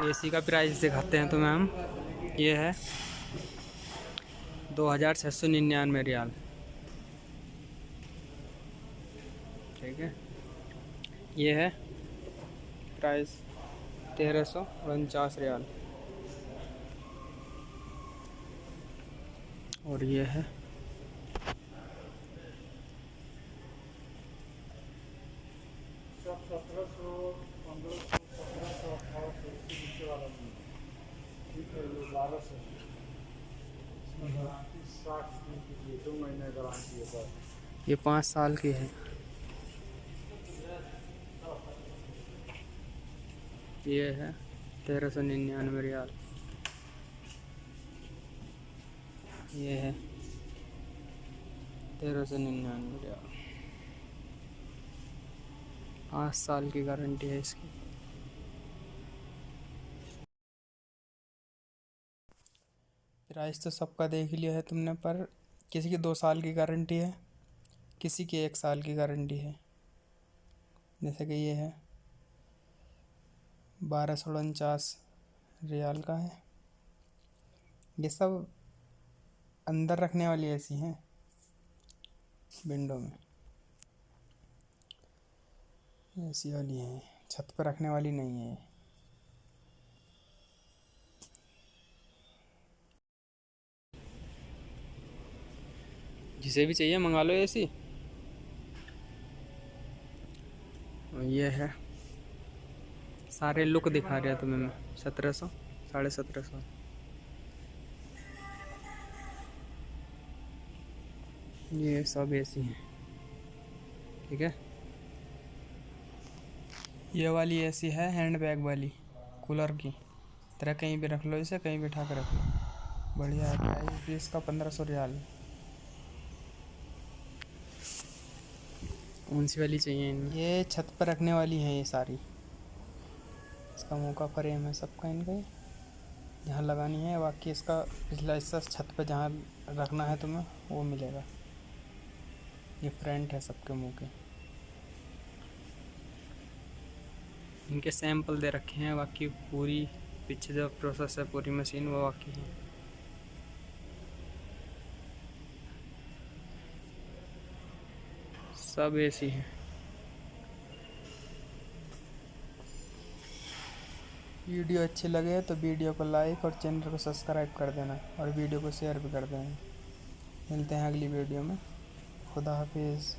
AC का price दिखाते हैं तुम्हें हम। ये है 2699 रियाल। ठीक है, ये है प्राइस 1349 रियाल। और ये है ये 5 साल की है। ये है 1399 रियाल। ये है 1399 रियाल। 5 साल की गारंटी है इसकी। प्राइस तो सबका देख लिया है तुमने, पर किसी की 2 साल की गारंटी है, किसी की 1 साल की गारंटी है। जैसे कि ये है 1249 रियाल का है। ये सब अंदर रखने वाली ऐसी हैं, विंडो में ऐसी वाली हैं, छत पर रखने वाली नहीं है। जिसे भी चाहिए मंगा लो एसी। ये है, सारे लुक दिखा रहे हैं तुम्हें मैं। 1700, 1750। ये सब एसी हैं। ठीक है, ये वाली एसी है हैंड बैग वाली, कूलर की तरह। कहीं भी रख लो इसे, कहीं भी उठा कर रख लो, बढ़िया है। प्राइस भी इसका 1500 रियाल। कौन सी वाली चाहिए इनमें? ये छत पर रखने वाली है ये सारी। इसका मुँह का फ्रेम है सबका इनका, जहाँ लगानी है। बाकी इसका पिछला हिस्सा छत पर जहाँ रखना है तुम्हें वो मिलेगा। ये फ्रंट है सबके मुंह के। इनके सैंपल दे रखे हैं, बाकी पूरी पीछे जो प्रोसेस है पूरी मशीन वो बाकी है। सब एसी है। वीडियो अच्छे लगे तो वीडियो को लाइक और चैनल को सब्सक्राइब कर देना, और वीडियो को शेयर भी कर देना। मिलते हैं अगली वीडियो में। खुदा हाफिज़।